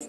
So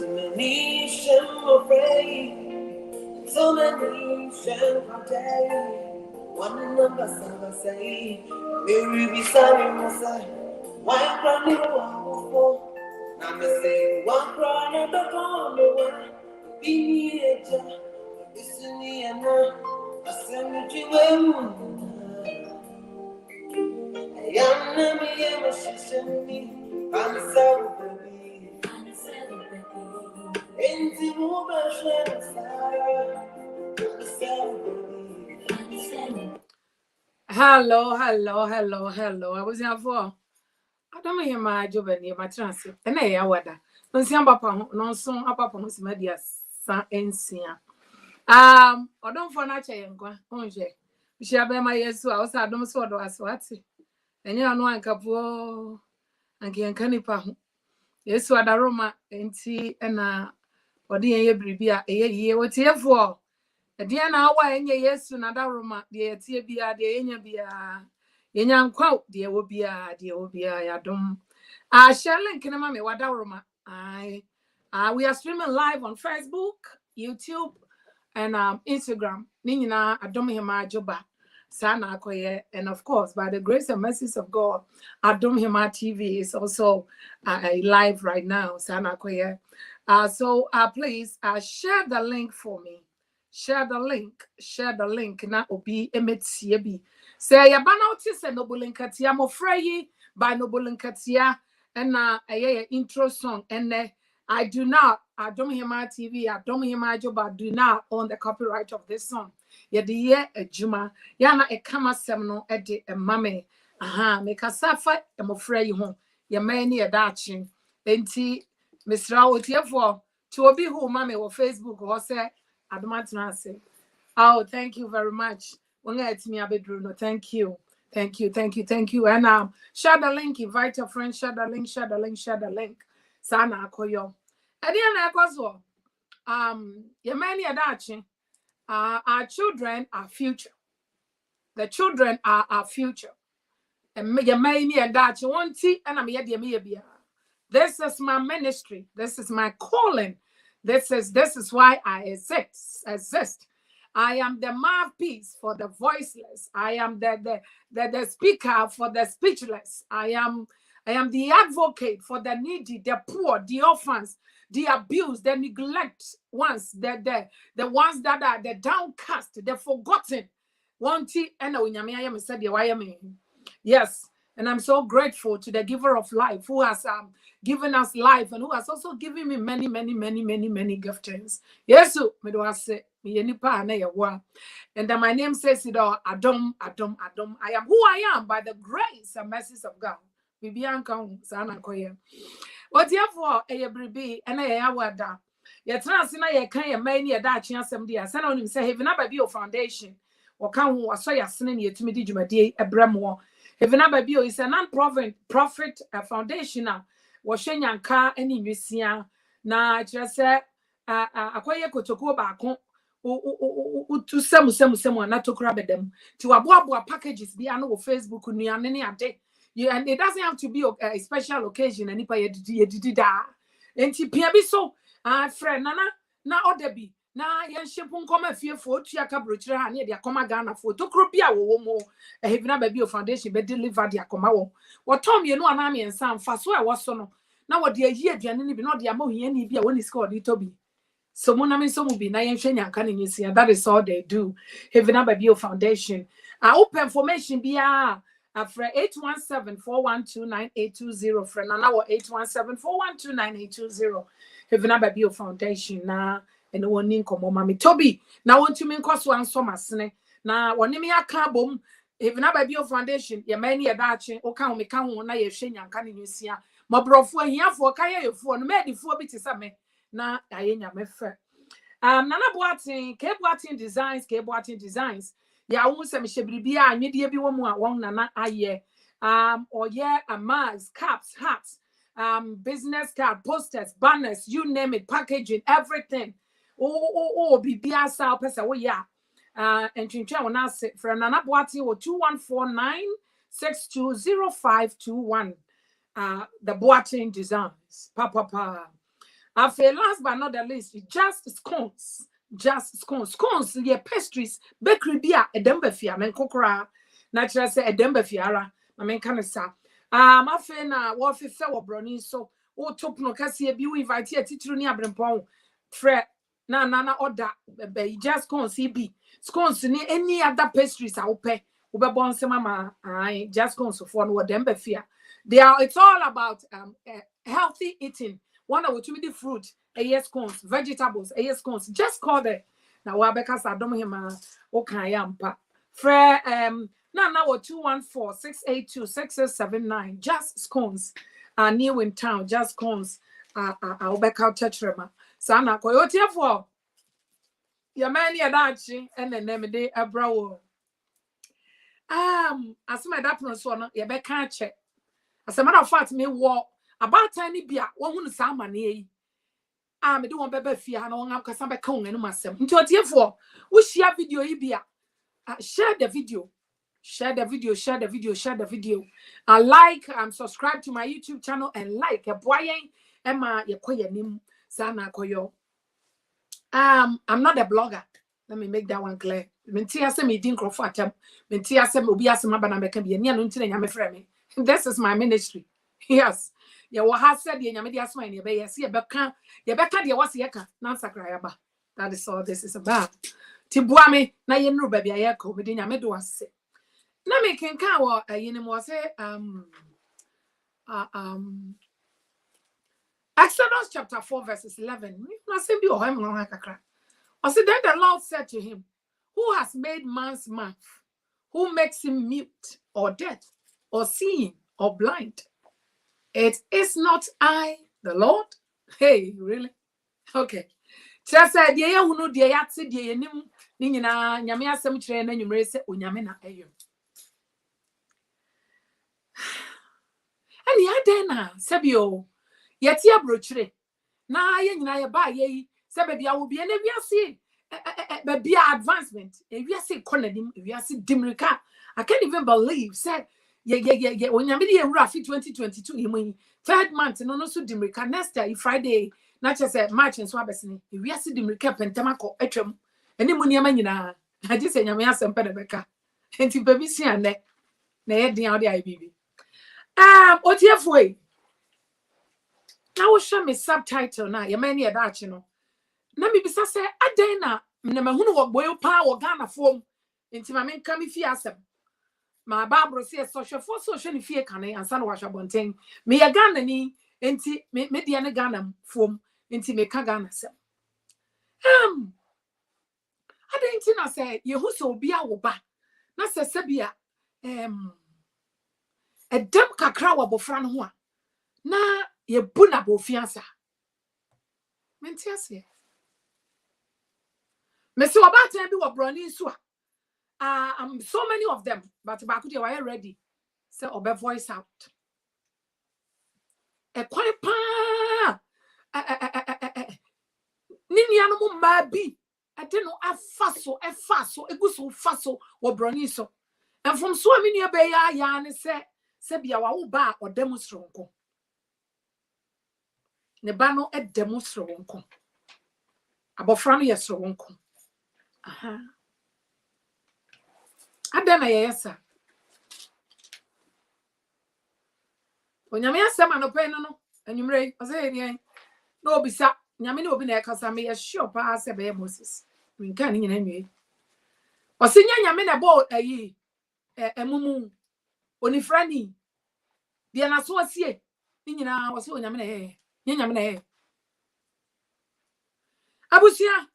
many shall pray, so many shall pray. One number seven say, Mary be sorry, Massa. Why cry me for? Now me say, one cry no the corner. Be a jar, listen me and I send you away. I am me, I'm a sister me. I'm sorry, baby. Into hello. I was here for Adom Hemaa Joba near my transit. And I wada. No see papa, no son, a papa who's media san ensia. Odom for nature yankwa, onje. We shall be my yes, so I was Adom sword or aswati. And you know, and capo and canipa. Yes, what a Roma and tea and odi ye bribia ye what here for e dia na awa enye yesu na da roma de tie bia de enya bia yenya nkwa de wo bia ya dom share link na ma me wada roma we are streaming live on Facebook, YouTube and Instagram ni nyina Adom Hemaa Joba sana akoye, and of course by the grace and mercies of God Adom Hemaa TV is also live right now sana akoye. So please share the link for me. Share the link. Na obi emetie bi. Say ya bana otis e nobulinkatia mo frayi by nobulinkatia and a intro song and I do not Adom Hemaa TV Adom Hemaa Joba do not own the copyright of this song. Ya de ye ejuma ya na e kama sem no e de e mame me kasafa e mo frayi ho ya mani e daachi enti Mr. Otiefo, to obi who mame or Facebook or say Adomatnase. Oh, thank you very much. No, thank you. And share the link, invite your friends, share the link. Sana akoyo. Adiana akwazo. Yemeni adachi. Our children are future. The children are our future. And yemeni adachi wonti and I'm yedi. This is my ministry. This is my calling. This is why I exist. I am the mouthpiece for the voiceless. I am the speaker for the speechless. I am the advocate for the needy, the poor, the orphans, the abused, the neglect ones, the ones that are the downcast, the forgotten. Yes. And I'm so grateful to the giver of life who has given us life and who has also given me many giftings. Yes, me do say me nipa na yewa. And my name says it all, Adom. I am who I am by the grace and mercies of God. Bibianka sana koye. What therefore bribi and wada. Y3n na ye kan ye man ye da atwe asem dia. Sana onim say Hemaa ba bio foundation. Waka ho waso yasene ne yetumi di dwumade ebremo. Hemaa ba bio is a non-profit foundation wɔhwɛ nyanka ani nwisia na kyerɛ sɛ akoye kotoko baako utu semu na tokura bedam ti waboaboa packages bi ano wɔ Facebook nuane ne ade and it doesn't have to be a special occasion ani pa yedidi da enti pia bi so friend na order bi na yɛnhyepo nkɔma fiefo otua kabrokyire ha ne de akɔma Ghana fo tokuro bi a wɔwɔ mo Hemaa ba bio foundation be deliver de akɔma wɔ wɔtɔm yenu ana amiensa mfa so a wɔso no na wɔde ayi aduane ne bi na ɔde amahiɛ ni bi a wɔne sika ɔde to bi so mo na me so mo bi na yɛnhwɛ nyanka ne nyisia. That is all they do. Hemaa ba bio foundation open information bia afre 817-412-9820 friend na 817-412-9820 Hemaa ba bio foundation na and one ninko mommy Toby. Now want to mean cost one so masne. Now one me a carbom. If na baby your foundation, your many a dachi, or count me count one I shin and can you see my bro for here for kaya for no made for bit is me. Na ayenya me fe. Nana Boating, K Boating designs. Ya won se me shebribia anwedie bi wo mu a won nana aye. Or yeah, a mask, caps, hats, business card, posters, banners, you name it, packaging, everything. Bibia sa pesa wo ya. And chincha wona se for Nana Boating wo 2149620521. The Boating designs. Pa. After last but not the least, just scones. Scones, yeah, pastries, bakery beer, a dembefia, men kokra, natural say a dembefiara, I mean, can sa. After na, what if fell brownie, so, top no cassia, be invite here, teacher near Brempon, fret, na, order, just scones, be scones, any other pastries, I'll pay, Ubabon, mama, I just scones for no dembefia. It's all about healthy eating. One of the fruit, scones, vegetables, scones. Just call them. Now, because Adom Hemaa, okay, yampa. Fre now 214-682-6679. Just scones. New in town, just scones. I'll back out Y3mma. Sana koyote for your man yadachi and then name day a brow. As my dapper son, your back can't check. As a matter of fact, me walk. About tiny beer, one who salmon ye. Me do one baby fear, and one because I'm a cone and myself. Into a dear for we share video, Ibia. Share the video, share the video. I like, subscribe to my YouTube channel and like a boy, Emma, your koya name, Sana koyo. I'm not a blogger. Let me make that one clear. Mentia se me didn't grow for them. Mentia se me be as my banana can be a near until I'm a friend. This is my ministry. Yes. Ya wa ha said ye nyame dia so an ye be yes ye beka de wase ye ka na sakrayaba. That is all this is about. Ti bua me na ye nru ba bia ye ka me de nyame do ase. Na me kenka wo yenim wo se Exodus chapter 4 verses 11. Na se bi o ha me ho kakra. O se then the Lord said to him, who has made man's mouth? Who makes him mute or deaf or seeing or blind? It is not I, the Lord. Hey, really? Okay. Just said, "Dear, who know dear yatsi, dear nim, nina, nyamia sem train, and you may say, Unyamina ayo." And ya dena, Sabio, yatia brochre. Na yen na ba ye, Sabia will be an eviasi, be advancement. If you see Conadim, if you see Dimrika, I can't even believe, said. Yeah. When you're media Rafi 2022, you mean 3rd month, no so Dimrika next day, Friday, not just a March and Swabesni. If we are see Dimrika Pentamaco, Y3mma, any money manina, I just say, Yamia some Pedabeka, and to baby see and neck, nay, the IBB. What your way? Now, show me subtitle now, your many a Dutch, you know. Let me be say, Adena, Namahuno, boil power, Ghana form, into my main come if you ask them. My Barbara says social if you can and son wash up on thing. Me a Ghana ni, enti me Diana Ghana form, enti me Kagana. I didn't know say, you who so be our ba. Nasa Sabia, a dumb cacrawa bofran hoa. Na ye buna bofiansa. Mentias ye. Messi about to do a brownie swa. So many of them, but Bakuti were ready. So obe voice out. A quiet pa. Nini animal mabi. I don't know a faso, a guso faso or broniso. And from so many beya yan say, Sebia wa ba or demonstronko. Nebano e demonstronko. Abofrano yesronko. Aha. Adana yesa. Onyame asema no pe no anwumre o say yen no obisa nyame ne obi na ekasa me sure pa se be Moses minka ni nyina nwe o se nyame na bo ayi emumu onifrani de na so asie ni nyina o se onyame na nyame na Abusia,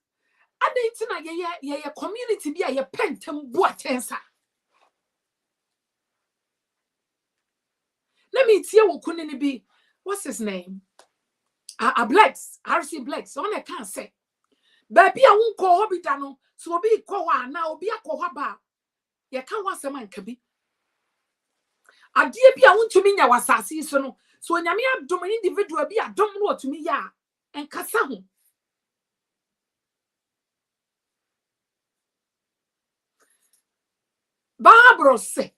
adentina ye community bi a ye pentem bo atensa. Let me tie wo kunini bi. What's his name? A Blacks, RC Blacks. On can't say. Baby, I won't call Hobby Dano, so be call now be a cohaba. Ye can't want some man can be. A dear be I want to mean your assassin, so when Yamia do an individual be a don't know to me ya and Casahu. Barbara say,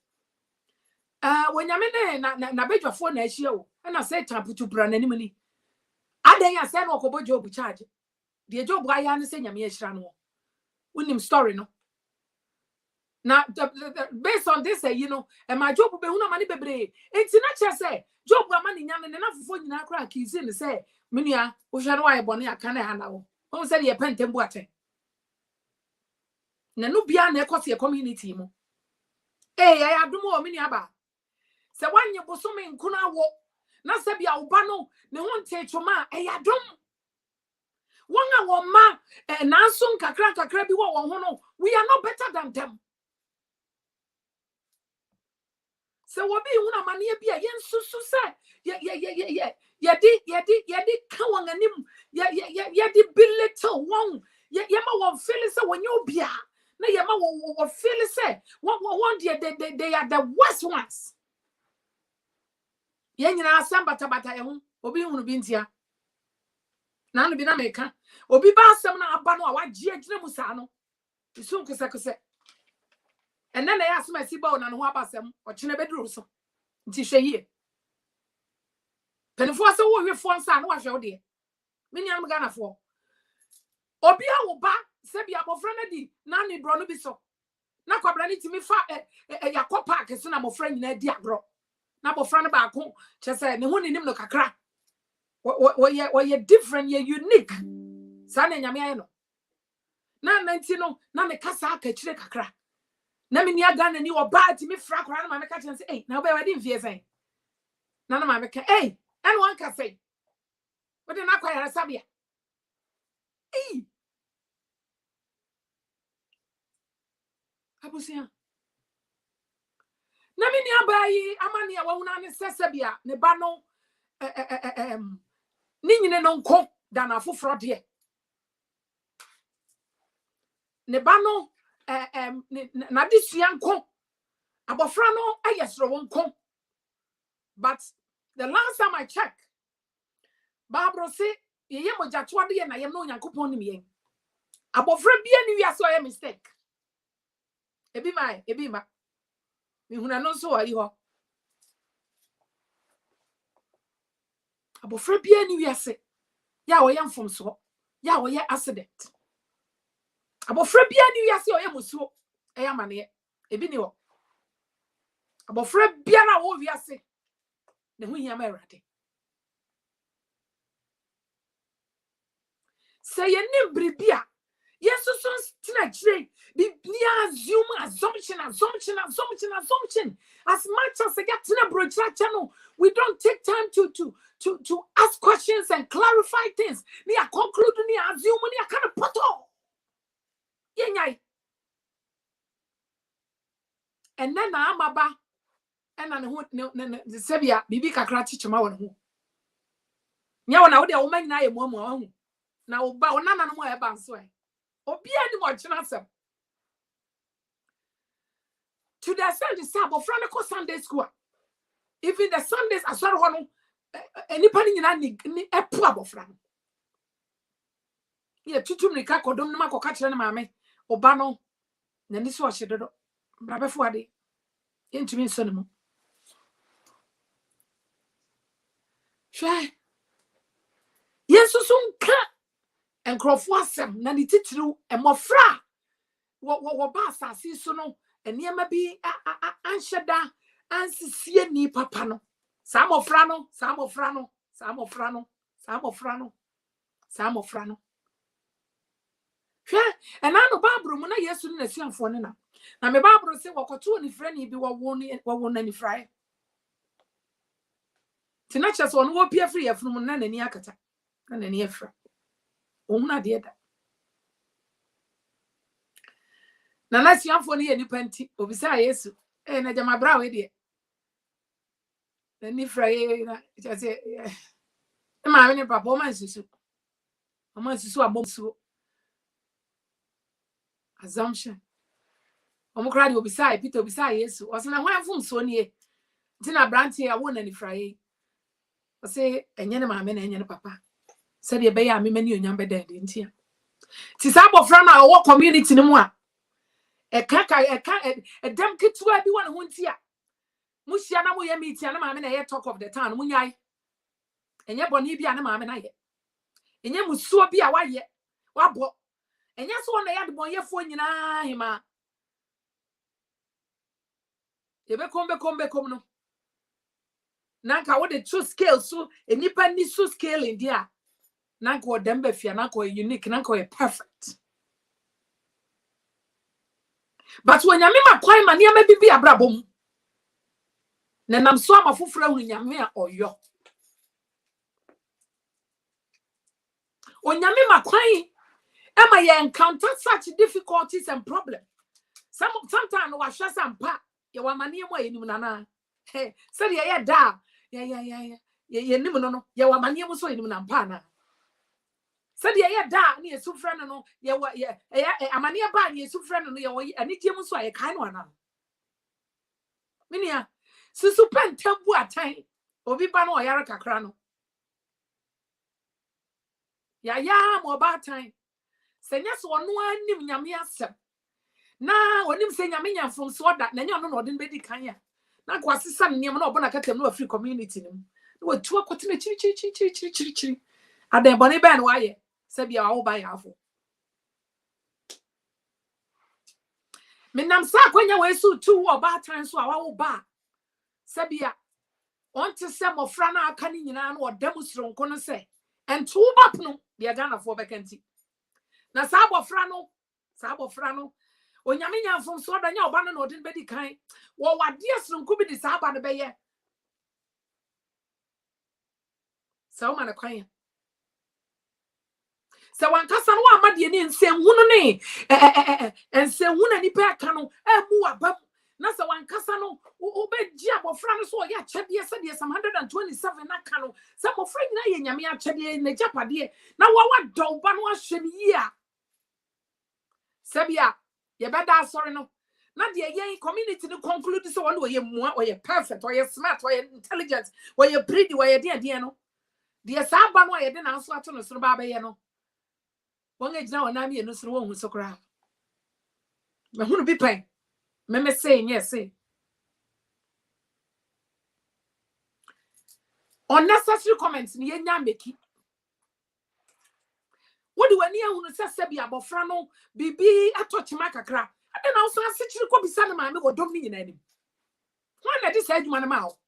when Yamene na beg your phone as you, and I said, Tapu to brand enemy. I then I said, no, Kobo Job charge. The job why I understand Yamia Shrano. Win him story, no. Now, based on this, you know, and my job will be una money bebre. It's not just say, job money young and enough for you now crack is in the say, Minia, Ushanoa Bonia can handle. Who said ye pentem water? Nanubia neckos your community mo. Eh, I have no more miniaba. So when you bosom in Kuna walk, not Sabia Ubano, no one take your ma, eh, I don't. One hour ma, and Nasun Kakraka Krabi, we are not better than them. So what be una mania be again susu say ya di kawang anim ya di belittle one ya ma won feel say when you bia na ya ma won feel say one they are the worst ones ya nyina asam bata ya hu obi hunu bi ntia na no bi na meka obi ba asam na aba no a wagye agina mu sa no isu nkose and then they ask me, "Sibo na no abasem o chine bedru so." Nti hwe ye. Penifo ase wo hwefo nsa na wa hwe wo de. Me nya am Ghana fo. Obi a wo ba se bia mofra na di na ni bro no bi so. Na kwabra ni timi fa yakọ park so na mofra nyina di agro. Na mofra no ba ko che se ne ho nim no kakra. Wo ye different, ye unique. Sa na nyame aye no. Na nanti no na me kasa aka kire kakra. Na me nia Ghana ni oba ti me fra kora na ma meka chen say eh na oba wadi mfie sen na ma meka eh and one ka say we dey na kwaya sabia eh abusia na me nia ba yi amane a wo na ne sesebia ne ba no ni nyine no nko da na foforo de ne ba no na disua nko abofra no ayesro nko. But the last time I checked, Barbara say, "Ye mo jatwa de na ye no Nyankopon nim yen." Abofra bia ni wiase o ye mistake. Ebi ma. Mi huna no so ayi ho. Abofra bia ni wiase. Ya o ye mfom so. Ya o ye accident. Abofra bia ni wiase o ye musuo. E ya mane. Ebi ni ho. Abofra bia na wo wiase. Ne hu hia ma erade. Say ye nim bribia. Yes, so tina jire. Be assumption. As much as I get tina brocha channel, we don't take time to ask questions and clarify things. Ni a conclude ni assume ni a kind of poto. Yenyai. And then I'm aba. And then the Sebia bibi kakra chichima won ho. Nya wona wo de wo manyina ye moamu ho. Na wo ba wona na no mo e ba nso e. Obi ani mo chena sem. To the Sunday Sabo Franco Sunday school. Even the Sundays as well one anybody ni epu abofra. Ye tutum ni ka kodom na makoka kire na maame. Oba no na ni so ohyedodo. Brabefo ade. Yentumi nso ne mo. Hwe. Yesusun ka enkrofo asem na ni titiru emofra. Wo ba asase so no eniema bi anhyeda ansisie ni papa no samofra no hwe enano babru mu na Yesu na suafo ne na me babru se wokoto ni frani bi wo na ni frae tina chese ono wo pia free afunu na nani akata na nani afra ohuna de da na nasiafo ne ye nipa nti obisa yesu na jama bra we de na ni fraye na say ma me ne papa o man susu abomsuo assumption omukra de obisa Peter obisa yesu o se na hwan fom so ne nti na branti ya wo na ni fraye o se enye ne ma me na enye ne papa se de be ya me mani onyam beda de nti a ti sa bofra na wo community ne mu a edem kitwa bi wona ho nti a muhia na moye meet ya na ma me na ye talk of the town munyai enye boni bi a na ma me na ye enye musuo bi a waye wabo enye so na ya de bon yefo nyina Hemaa ebe kombe no nanka wo de two scale so enipa ni so scale in dia nanka wo dem be fia nanka wo unique nanka wo perfect but when nyame ma kwai ma ne ma bibi abrabom na nam so amafoforo hu nyame a oyo onyame ma kwai Emma, you encounter such difficulties and problems. Sometimes we share some part. You want money more in Nana. Hey, say yeah, da. Yeah. No. You want money more so in Nampana. Say yeah, da. Ni su friend no. Yeah. Amani ba ni su friend no. You ani tiemu so ye kind one. Minia. Susu pen tembu atai. Obi ba no oyara kakra no. Ya mo ba time. Senya so no anim nyame asem. Na onim se nyame nyamfom so da na nya no no de bedi kan ya. Na kwa sesa ne na obona katem no free community nim. Na watu akote na chiri. Adan bone ba na waye. Se bia wo ba ya afo. Menam sa kwanya we su tu wo ba tan so a wo ba. Se bia on te se mofra na aka ni nyina na odam sronko no se. Entu bap no bia Ghana fo bekanti. Na sa abofra no onyame nyamfom so da nya oba no odin bedi kan wo wade asronku bi di sa aba no beye sa o ma na kwan sa wan kasa no amade ni nsenhunu ne ensenhunu ni pe aka no emu abam na sa wan kasa no obeji abofra no so ya chede se de 127 na aka no sa mofra nyina ye nyame a chede na japade na wa do ba no ahwe ni yi a sabia ye beda sorry no na de yen community no conclude so one we mua or ye perfect or ye smart or ye intelligent or ye pretty or ye de no de sa ba no ye de na so ato no so ba ba ye no won ejina wona me no so won hu so kra me hunu bi pen me say yes say unnecessary comments ni ye nya meki wodi wani ehunu sese bia bofra no bibi atochima kakra ade na so asechiri ko bisa na ma me godom ni nyina anim won na de sa adwuma na ma ho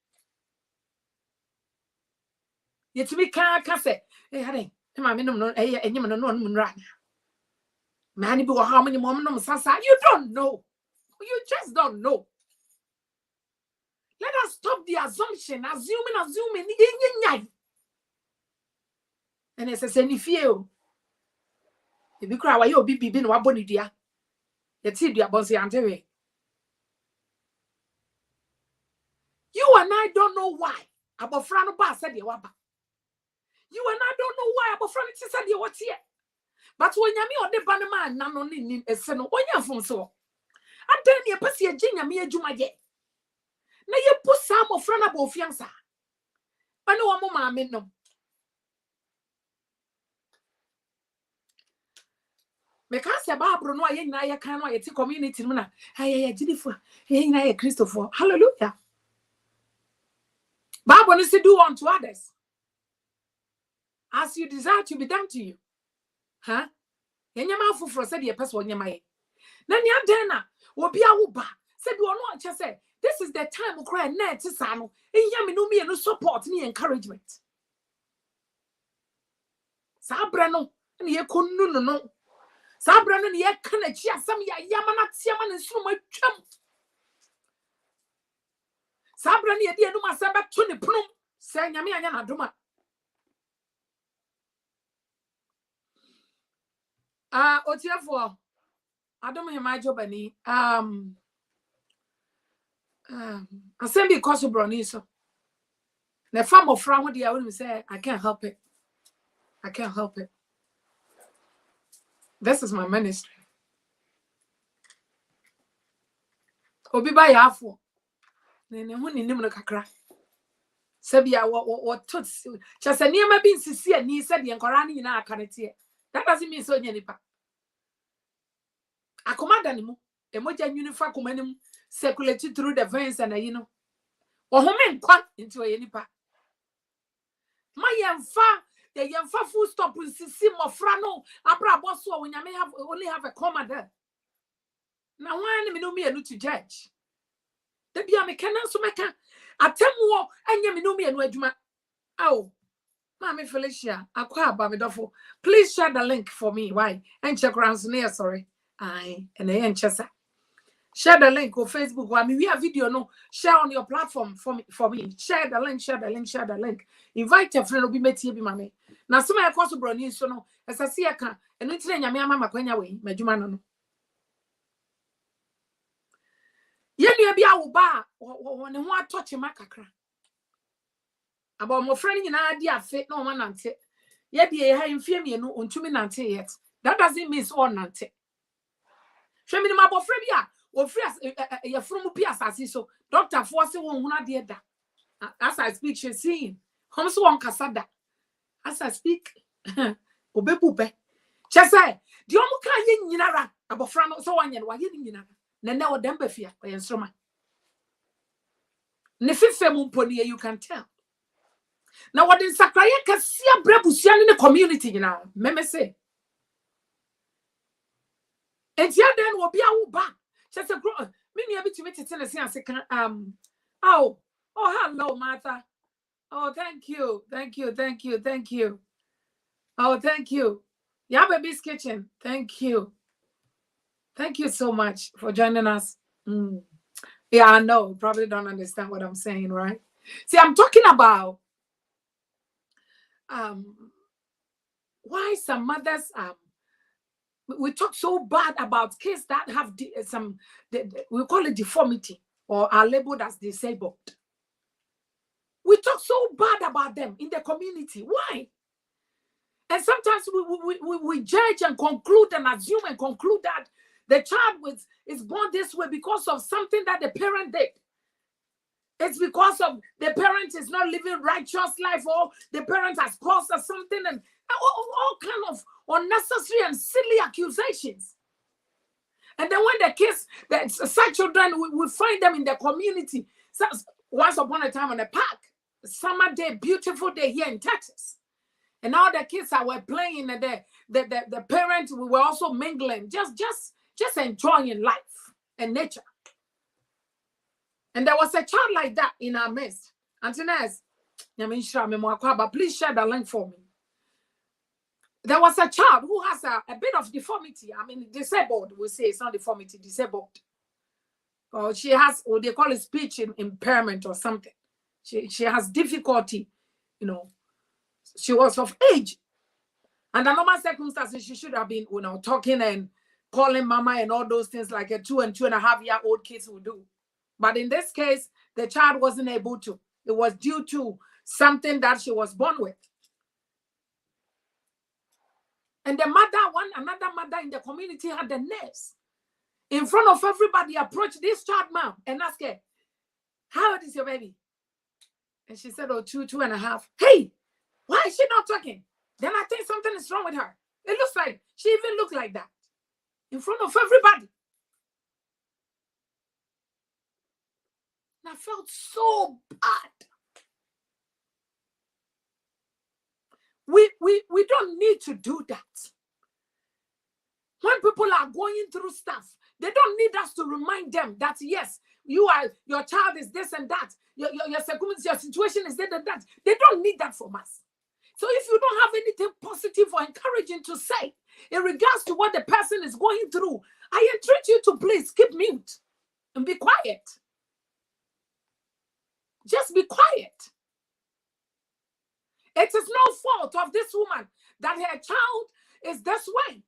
Y3mma ka se hare ma me no enyim no no nra man bi wo ha many mom no sasa you don't know, you just don't know. Let us stop the assuming ni and it's a ni fie e bi kra wa ye obi bibi no wabɔ ne dua ye ti dua bonse antewe. You and I don't know why abofra no ba said ye waba. You and I don't know why abofra no ti said ye what here. But when nyame ode ba no ma na no ni ese no onya fom so adan ne pese ye nyame adwuma ye na ye pusa abofra na ba ofiansa ane wo mo maame no me ka se Bible no aye nyina ye kan no aye ti community no na aye jidifo aye nyina ye Christopher. Hallelujah. Bible no say do unto others as you desire to be done to you. Huh? Yenyama fufuro said ye person nyama ye. Na ni adan na obi awo ba said we no anche say this is the time we cry na ti sa no. Eya me no me no support ni encouragement. Sa bra no na ye konu no. Sa bra no ye kana chi asam ya yama na tiama na nsu ma twam. Sa bra no ye de enu asam ba to ne pnum. Say nyame anya na doma. Otiefo Adom Hemaa Joba ni asem bi koso broni so. The farm of Frank what I will say I can't help it. I can't help it. This is my ministry. Obi ba ya afo. Ne ho ni nim no kakra. Sabia what tots just a niema bi nsisi ani said the nkora ni nyina aka nete. That doesn't mean so nya nipa. Akomada ni mu. Emoja nyunifa komanim circulate through the veins and you know. Ohome nkwa into ye nipa. Ma yemfa the yemfa full stop nsisi mofra no abra boso onyame have only have a comma there. Now why me no me anu to judge? The bia me kana so meka atemwo anya me no me anu adwuma. Oh, Mami Felicia, akwa ba me dofo. Please share the link for me. Why? And check rounds near sorry. Aye, and I chesa. Share the link on Facebook. Why me we have video no share on your platform for me. Share the link, share the link, share the link. Invite your friend obi meti bi mame. Na so my course broni so no. Esa si aka enu tire nyame ama makwanya we madwuma no no. Yenu bia wo ba ne ho atoche makakra. About my friend in idea fit no man nante. Yet ye ha infia me no ontumi nante yet. That doesn't mean all nante. Show me my boyfriend bia wo free ye from pi asase so doctor force won huna de da. As I speak she seeing. Come so on kasada. As I speak obebube. Che say di omu kan ye nyinara abofra no so wanye no wa ye nyinara. Na na odem ba fia o ye nsroma. Ne fife mu mponi you can tell. Now what in Sakraya Kasia Brebusian in the community now, meme say. And here then will be our back. Just a grow. Many a bit to meet it in a sense. Oh, hello, Martha. Oh, thank you. Oh, thank you. Yababy's Kitchen. Thank you. Thank you so much for joining us. Yeah, I know. You probably don't understand what I'm saying, right? See, I'm talking about why some mothers we talk so bad about kids that have we call it deformity or are labeled as disabled. We talk so bad about them in the community. Why? And sometimes we judge and conclude and assume and conclude that the child is born this way because of something that the parent did. It's because of the parent is not living righteous life or the parent has caused us something and all kind of unnecessary and silly accusations. And then when the kids, such children, we find them in the community. So, once upon a time on a park, summer day, beautiful day here in Texas. And all the kids that were playing and the parents, we were also mingling, just enjoying life and nature. And there was a child like that in our midst. Antinez, please share the link for me. There was a child who has a bit of deformity. I mean, disabled, we say it's not deformity, disabled. Or she has, or they call it speech impairment or something. She has difficulty, you know. She was of age. Under normal circumstances, she should have been, you know, talking and calling mama and all those things like a 2 and 2.5-year-old kids would do. But in this case, the child wasn't able to. It was due to something that she was born with. And the mother, another mother in the community had the nerves. In front of everybody, approached this child mom and asked her, how old is your baby? And she said, oh, 2.5. Hey, why is she not talking? Then I think something is wrong with her. It looks like she even looked like that. In front of everybody. And I felt so bad. We don't need to do that. When people are going through stuff, they don't need us to remind them that, yes, your child is this and that. Your situation is that and that. They don't need that from us. So if you don't have anything positive or encouraging to say in regards to what the person is going through, I entreat you to please keep mute and be quiet. Just be quiet. It is no fault of this woman that her child is this way.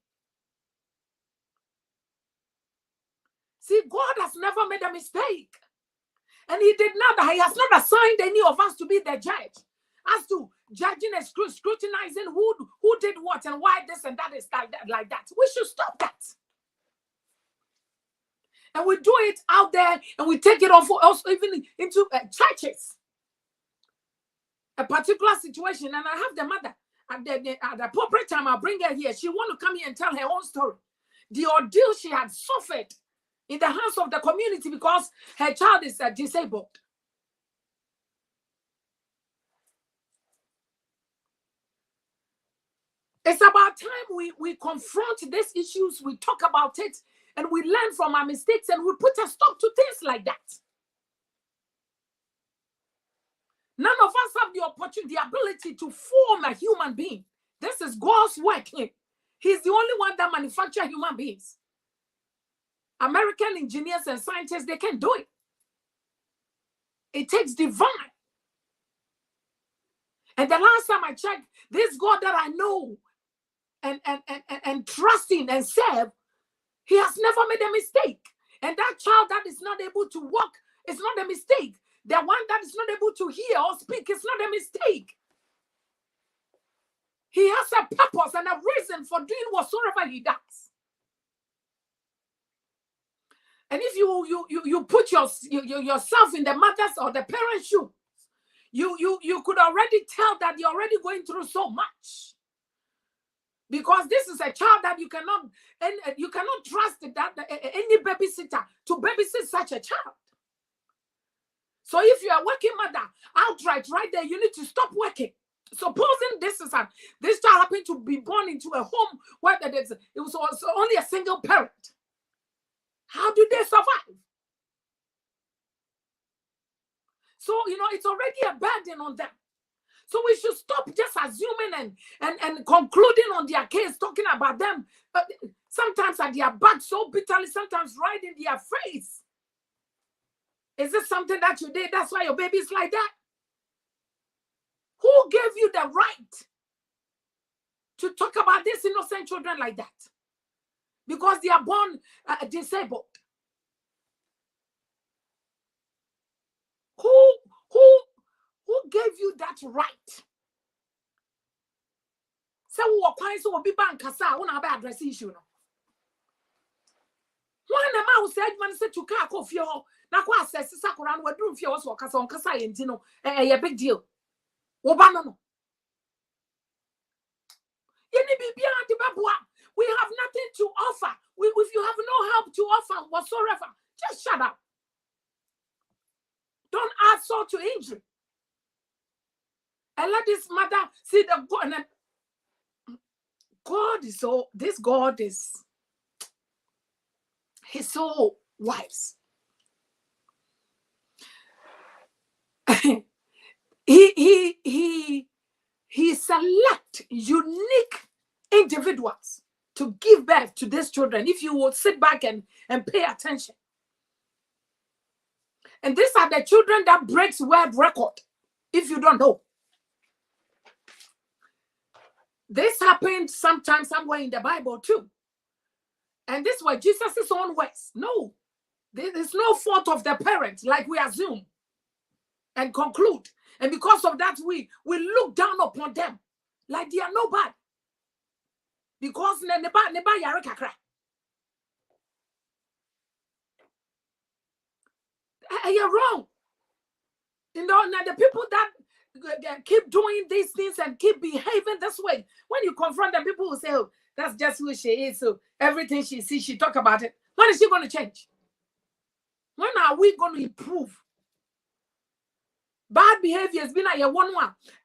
See, God has never made a mistake. And he has not assigned any of us to be the judge. As to judging and scrutinizing who did what and why this and that is like that. We should stop that. And we do it out there, and we take it off also even into churches. A particular situation, and I have the mother at the appropriate time. I'll bring her here. She want to come here and tell her own story. The ordeal she had suffered in the hands of the community because her child is disabled. It's about time we confront these issues, we talk about it, and we learn from our mistakes, and we put a stop to things like that. None of us have the opportunity, the ability to form a human being. This is God's work. He's the only one that manufactures human beings. American engineers and scientists, they can do it. It takes divine. And the last time I checked, this God that I know and trust in and serve, he has never made a mistake. And that child that is not able to walk is not a mistake. The one that is not able to hear or speak is not a mistake. He has a purpose and a reason for doing whatsoever he does. And if you put yourself in the mother's or the parent's shoe, you could already tell that you're already going through so much. Because this is a child that you cannot trust that any babysitter to babysit such a child. So if you are a working mother, outright right there, you need to stop working. Supposing this child happened to be born into a home where it was also only a single parent. How do they survive? So, it's already a burden on them. So we should stop just assuming and concluding on their case, talking about them. Sometimes at their back so bitterly, sometimes right in their face. Is this something that you did? That's why your baby is like that? Who gave you the right to talk about these innocent children like that? Because they are born disabled. Who gave you that right? So what kind of be bank kasa when I address issue no. One am said man said to car coffee na kwa assess sakura no wadru fie was kasa on kasa yenti no a big deal. Wo ba no. Yeni bibia de beboa. We have nothing to offer. If you have no help to offer whatsoever, just shut up. Don't add salt to injury. And let this mother see the God. And God is so, this God is, he's so wise. he select unique individuals to give birth to these children. If you would sit back and pay attention. And these are the children that breaks world record. If you don't know. This happened sometime somewhere in the Bible too. And this was Jesus' own words. No, there is no fault of the parents like we assume and conclude. And because of that, we look down upon them like they are nobody. Because neba yare kakra. You're wrong. Now the people that keep doing these things and keep behaving this way, when you confront them, people will say, oh, that's just who she is. So everything she sees, she talk about it. When is she going to change? When are we going to improve? Bad behavior has been a one.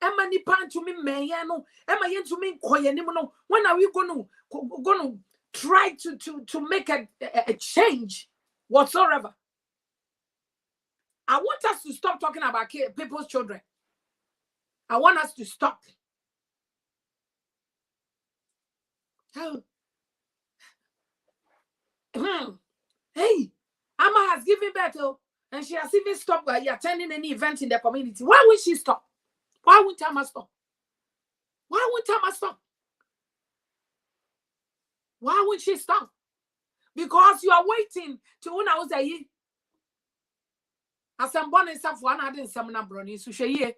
Emma ni pan to me mayano. Emma yen to me koyenimono. When are we going to try to make a change whatsoever? I want us to stop talking about people's children. I want us to stop. Oh. Hey, Amma has given birth, and she has even stopped attending any event in the community. Why would she stop? Why wouldn't Amma stop? Why wouldn't Amma stop? Why would she stop? Because you are waiting to when I was a year. As I'm born in some one, I didn't summon a brony. So she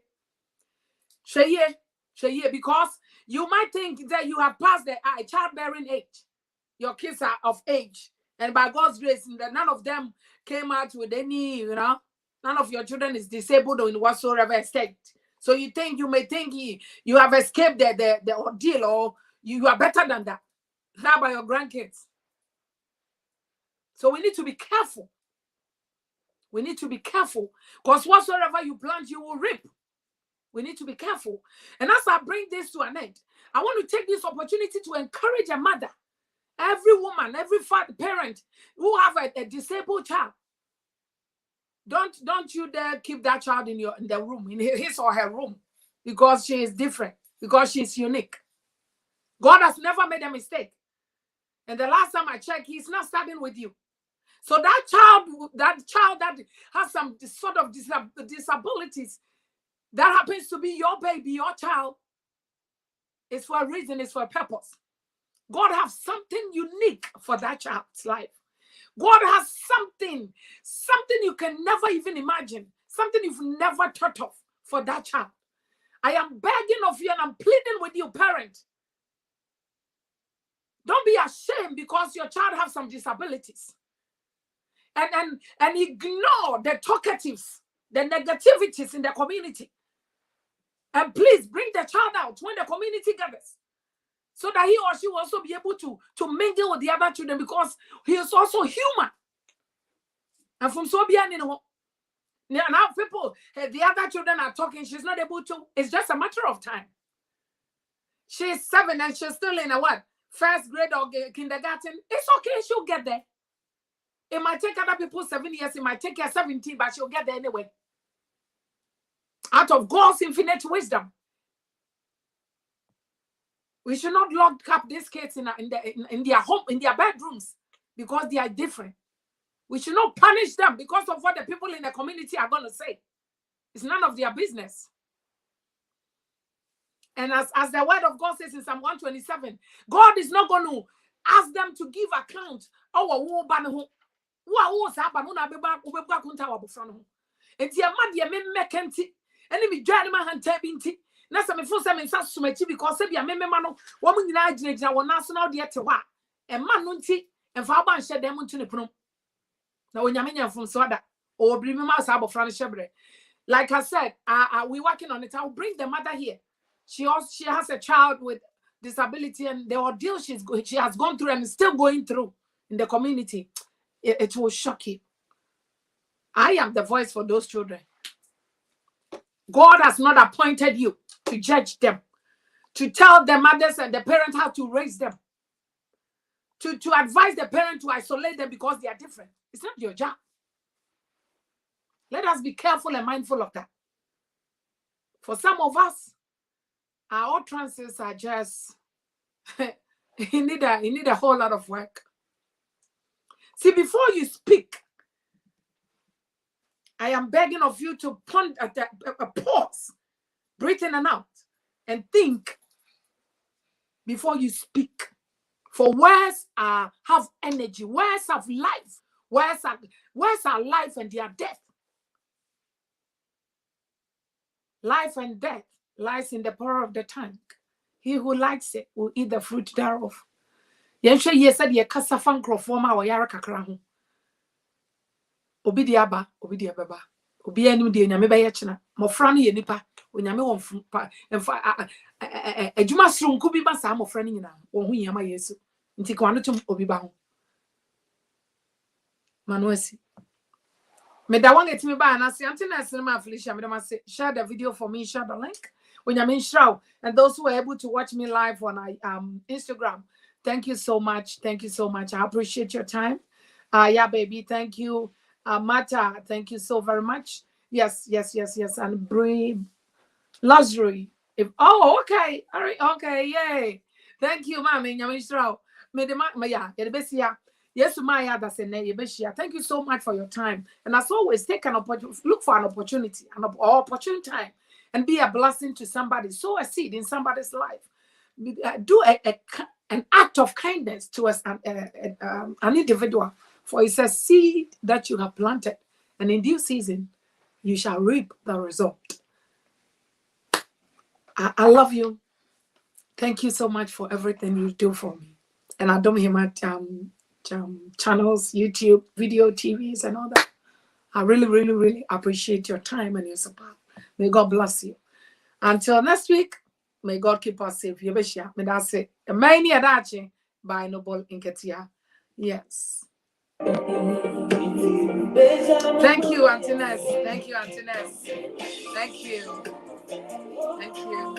because you might think that you have passed the childbearing age. Your kids are of age. And by God's grace, none of them came out with any, none of your children is disabled or in whatsoever extent. So you may think you have escaped the ordeal, or you are better than that. That by your grandkids. So we need to be careful. We need to be careful. Because whatsoever you plant, you will reap. We need to be careful. And as I bring this to an end, I want to take this opportunity to encourage a mother, every woman, every parent who have a disabled child. Don't you dare keep that child in the room, in his or her room, because she is different, because she is unique. God has never made a mistake. And the last time I checked, he's not starting with you. So that child that has some sort of disabilities, that happens to be your baby, your child, is for a reason, it's for a purpose. God has something unique for that child's life. God has something you can never even imagine, something you've never thought of for that child. I am begging of you and I'm pleading with you, parent. Don't be ashamed because your child has some disabilities. And ignore the talkatives, the negativities in the community. And please bring the child out when the community gathers, so that he or she will also be able to mingle with the other children, because he is also human. And from so beyond, now people, the other children are talking, she's not able to. It's just a matter of time. She's 7 and she's still in a what? First grade or kindergarten. It's okay, she'll get there. It might take other people 7 years, it might take her 17, but she'll get there anyway. Out of God's infinite wisdom. We should not lock up these kids in their home, in their bedrooms, because they are different. We should not punish them because of what the people in the community are going to say. It's none of their business. And as the word of God says in Psalm 127, God is not going to ask them to give account. Na se me fo se me nsa somachi because se bia memema no wo mu nyina agina wo naso na de te wa e ma no nti emfa ba nhye dem ntu ne pono na onyame nyamfo so da o bri me ma sa abofra no hyebre. Like I said, we working on it. I'll bring the mother here. She has a child with disability, and the ordeal she has gone through and is still going through in the community. It will shock you. I am the voice for those children. God has not appointed you to judge them, to tell the mothers and the parents how to raise them, to advise the parent to isolate them because they are different. It's not your job. Let us be careful and mindful of that. For some of us, our utterances are just, you need a whole lot of work. See, before you speak, I am begging of you to pause, breathe in and out, and think before you speak. For words have energy, words have life, words are life and they are death. Life and death lies in the power of the tongue. He who likes it will eat the fruit thereof. Yenshe ye said ye kasa fan krofoma wa yara kakra ho. Obi di aba, obi di ababa. Obi anim di nyame be ye kina. Mofra no ye nipa, onyame won fa adwuma sronku bi ba sa mofra no nyina. Won hu yema Yesu. Nti kwano tum obi ba ho. Manuasi. Me da wange timi ba na se antina sinema Felicia me da say share the video for me, share the link. Onyame nshraw, and those who were able to watch me live on Instagram, thank you so much. Thank you so much. I appreciate your time. Yeah, baby, thank you. Mata, thank you so very much. Yes. And Bree Luxury. Okay. All right, okay, yay. Thank you, Mommy. Yes, thank you so much for your time. And as always, look for an opportunity, an opportune time, and be a blessing to somebody. Sow a seed in somebody's life. Do an act of kindness towards an individual. For it's a seed that you have planted, and in due season, you shall reap the result. I love you. Thank you so much for everything you do for me. And Adom Hemaa channels, YouTube, video, TVs, and all that. I really, really, really appreciate your time and your support. May God bless you. Until next week, may God keep us safe. Yebeshia, may that say, Many Daakye by Noble Inketia. Yes. Thank you, Auntie Ness. Thank you, Auntie Ness. Thank you. Thank you.